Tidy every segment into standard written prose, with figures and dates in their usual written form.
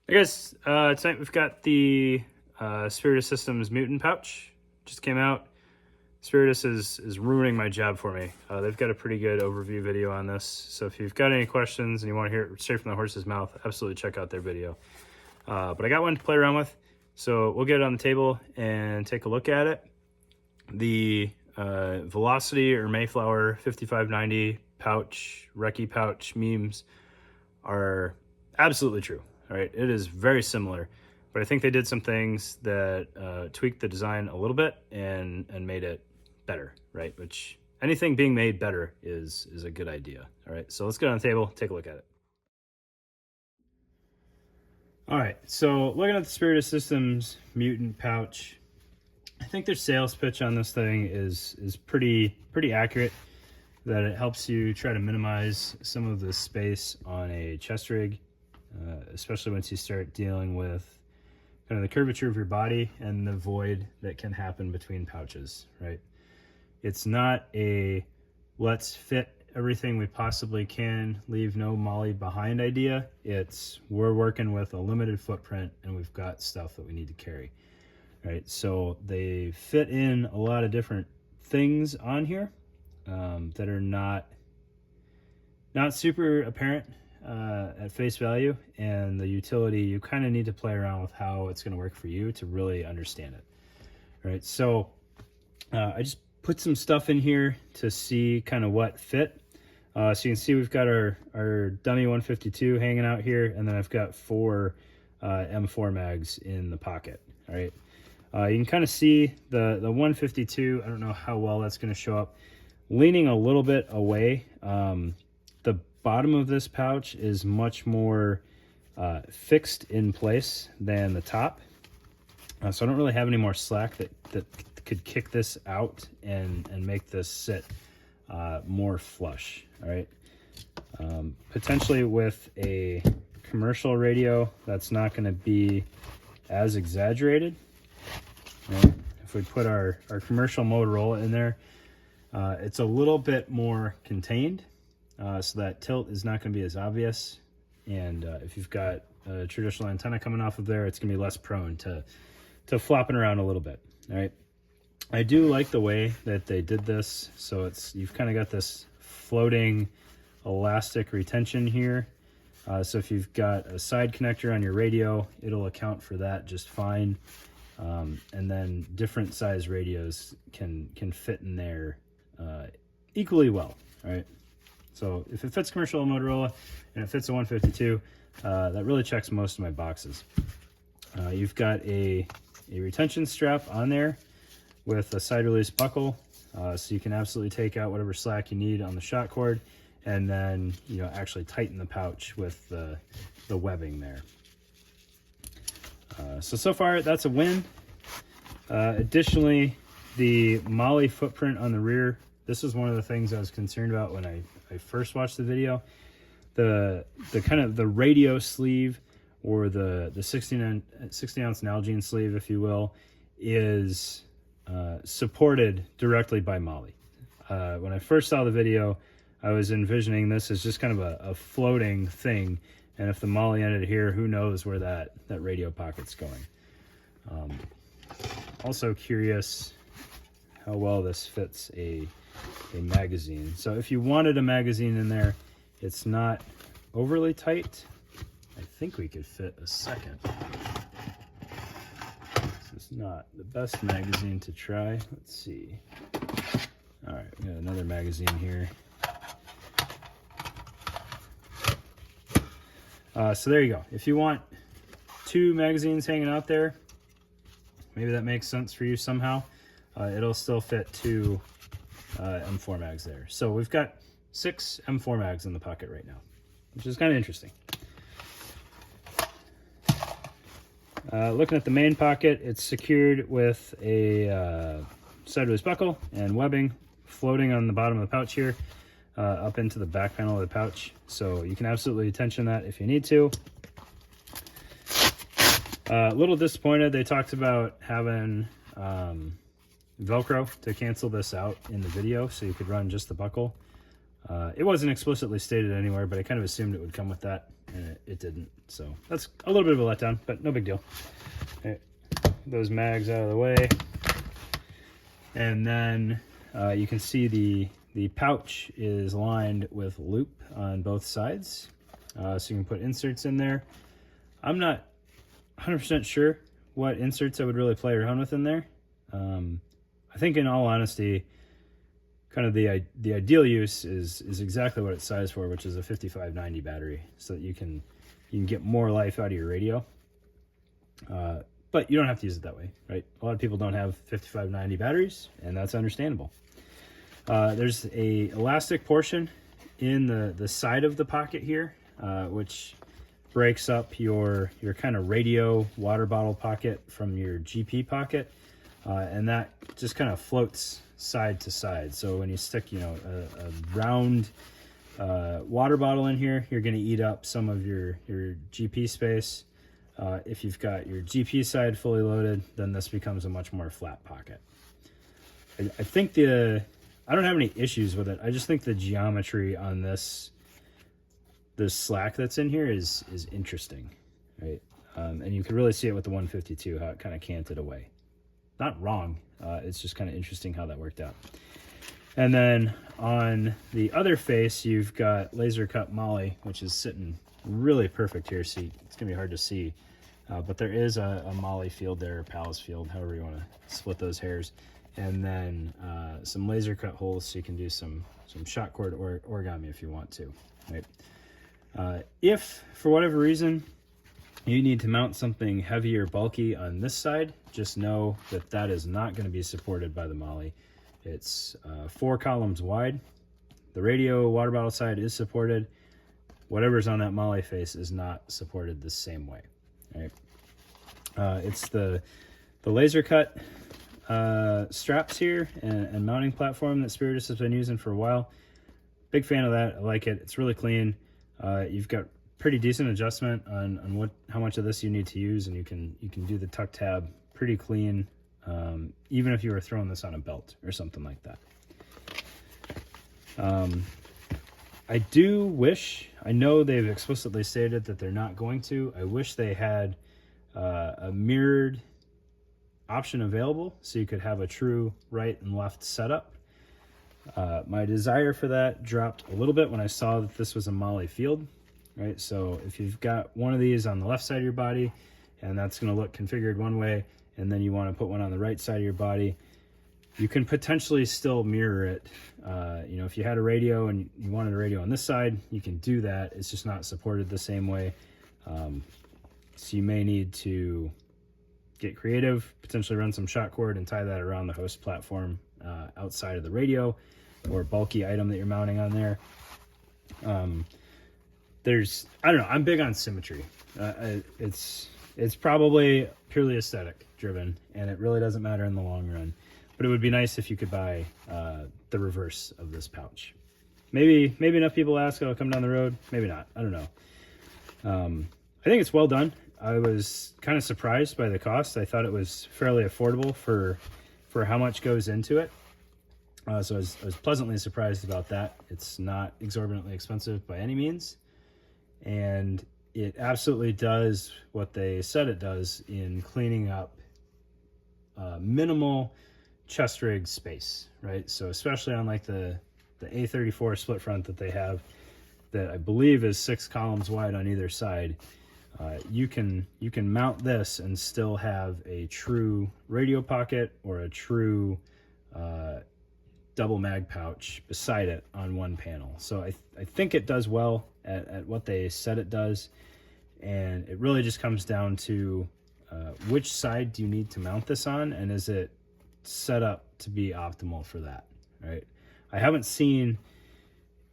Hey guys, tonight we've got the Spiritus Systems Mutant Pouch. Just came out. Spiritus is ruining my job for me. They've got a pretty good overview video on this, so if you've got any questions and you want to hear it straight from the horse's mouth, absolutely check out their video. But I got one to play around with, so we'll get it on the table and take a look at it. The Velocity or Mayflower 5590 pouch, Recce pouch memes are absolutely true. All right, it is very similar, but I think they did some things that tweaked the design a little bit and made it better, right? Which anything being made better is a good idea. All right, so let's get on the table, take a look at it. All right, so looking at the Spiritus Systems Mutant Pouch, I think their sales pitch on this thing is pretty accurate. That it helps you try to minimize some of the space on a chest rig. Especially once you start dealing with kind of the curvature of your body and the void that can happen between pouches, right? It's not a let's fit everything we possibly can, leave no molly behind idea. It's we're working with a limited footprint and we've got stuff that we need to carry, right? So they fit in a lot of different things on here that are not super apparent at face value, and the utility, you kind of need to play around with how it's going to work for you to really understand it. All right, so I just put some stuff in here to see kind of what fit. So you can see we've got our dummy 152 hanging out here, and then I've got 4 M4 mags in the pocket. All right, you can kind of see the 152. I don't know how well that's going to show up. Leaning a little bit away. The bottom of this pouch is much more fixed in place than the top. So I don't really have any more slack that could kick this out and make this sit more flush. All right. Potentially with a commercial radio, that's not going to be as exaggerated. Right? If we put our commercial Motorola in there, it's a little bit more contained. So that tilt is not going to be as obvious, and if you've got a traditional antenna coming off of there, it's going to be less prone to flopping around a little bit. All right, I do like the way that they did this. So you've kind of got this floating elastic retention here. So if you've got a side connector on your radio, it'll account for that just fine. And then different size radios can fit in there equally well. All right. So if it fits commercial Motorola and it fits a 152, that really checks most of my boxes. You've got a retention strap on there with a side release buckle, so you can absolutely take out whatever slack you need on the shot cord, and then actually tighten the pouch with the webbing there. So far that's a win. Additionally, the molly footprint on the rear. This is one of the things I was concerned about when I first watched the video. The kind of the radio sleeve, or the 60 ounce Nalgene sleeve, if you will, is supported directly by molly. When I first saw the video, I was envisioning this as just kind of a floating thing, and if the molly ended here, who knows where that radio pocket's going. Also curious how well this fits a magazine. So if you wanted a magazine in there, it's not overly tight. I think we could fit a second. This is not the best magazine to try. Let's see. All right, we got another magazine here. So there you go. If you want 2 magazines hanging out there, maybe that makes sense for you somehow. It'll still fit 2 M4 mags there. So we've got 6 M4 mags in the pocket right now, which is kind of interesting. Looking at the main pocket, it's secured with a sideways buckle and webbing floating on the bottom of the pouch here, up into the back panel of the pouch. So you can absolutely tension that if you need to. A little disappointed they talked about having Velcro to cancel this out in the video, so you could run just the buckle. It wasn't explicitly stated anywhere, but I kind of assumed it would come with that, and it didn't. So that's a little bit of a letdown, but no big deal. Okay, those mags out of the way. And then you can see the pouch is lined with loop on both sides. So you can put inserts in there. I'm not 100% sure what inserts I would really play around with in there. I think in all honesty, kind of the ideal use is exactly what it's sized for, which is a 5590 battery, so that you can get more life out of your radio. But you don't have to use it that way, right? A lot of people don't have 5590 batteries, and that's understandable. There's a elastic portion in the side of the pocket here, which breaks up your kind of radio water bottle pocket from your GP pocket, and that just kind of floats side to side. So when you stick, a round water bottle in here, you're going to eat up some of your GP space. If you've got your GP side fully loaded, then this becomes a much more flat pocket. I think I don't have any issues with it. I just think the geometry on this slack that's in here is interesting, right? And you can really see it with the 152, how it kind of canted away. Not wrong. It's just kind of interesting how that worked out. And then on the other face, you've got laser cut moly, which is sitting really perfect here. See, it's gonna be hard to see, but there is a moly field there, a pals field, however you want to split those hairs, and then some laser cut holes so you can do some shot cord origami if you want to, right? If for whatever reason you need to mount something heavy or bulky on this side, just know that that is not going to be supported by the moly. It's 4 columns wide. The radio water bottle side is supported. Whatever's on that moly face is not supported the same way, right? It's the laser cut straps here and mounting platform that Spiritus has been using for a while. Big fan of that. I like it. It's really clean. You've got pretty decent adjustment on how much of this you need to use, and you can do the tuck tab pretty clean, even if you were throwing this on a belt or something like that. I do wish, I know they've explicitly stated that they're not going to, I wish they had a mirrored option available so you could have a true right and left setup. My desire for that dropped a little bit when I saw that this was a moly field, right? So if you've got one of these on the left side of your body and that's going to look configured one way, and then you want to put one on the right side of your body, you can potentially still mirror it. If you had a radio and you wanted a radio on this side, you can do that. It's just not supported the same way. So you may need to get creative, potentially run some shot cord and tie that around the host platform outside of the radio or bulky item that you're mounting on there. I don't know, I'm big on symmetry. It's probably purely aesthetic driven, and it really doesn't matter in the long run. But it would be nice if you could buy the reverse of this pouch. Maybe enough people ask, it'll come down the road. Maybe not. I don't know. I think it's well done. I was kind of surprised by the cost. I thought it was fairly affordable for how much goes into it. So I was pleasantly surprised about that. It's not exorbitantly expensive by any means. And it absolutely does what they said it does in cleaning up minimal chest rig space, right? So especially on like the A34 split front that they have, that I believe is 6 columns wide on either side, you can mount this and still have a true radio pocket or a true double mag pouch beside it on one panel. So I think it does well at what they said it does, and it really just comes down to which side do you need to mount this on, and is it set up to be optimal for that, right? I haven't seen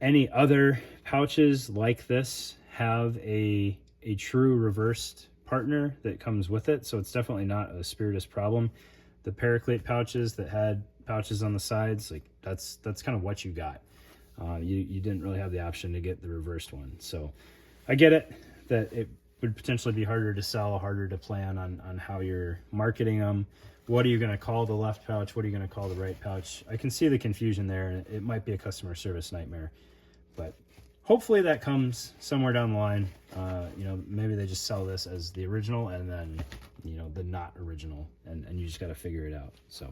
any other pouches like this have a true reversed partner that comes with it, so it's definitely not a Spiritus problem. The Paraclete pouches that had pouches on the sides, like that's kind of what you got. You didn't really have the option to get the reversed one. So I get it that it would potentially be harder to sell, harder to plan on how you're marketing them. What are you going to call the left pouch? What are you going to call the right pouch? I can see the confusion there, and it might be a customer service nightmare. But hopefully that comes somewhere down the line. You know, maybe they just sell this as the original and then, you know, the not original, and you just got to figure it out. So,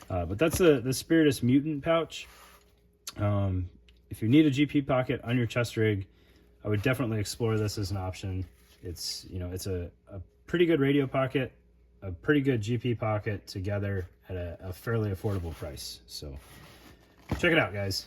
but that's the Spiritus Mutant Pouch. If you need a GP pocket on your chest rig, I would definitely explore this as an option. It's, you know, it's a pretty good radio pocket, a pretty good GP pocket together at a fairly affordable price. So check it out, guys.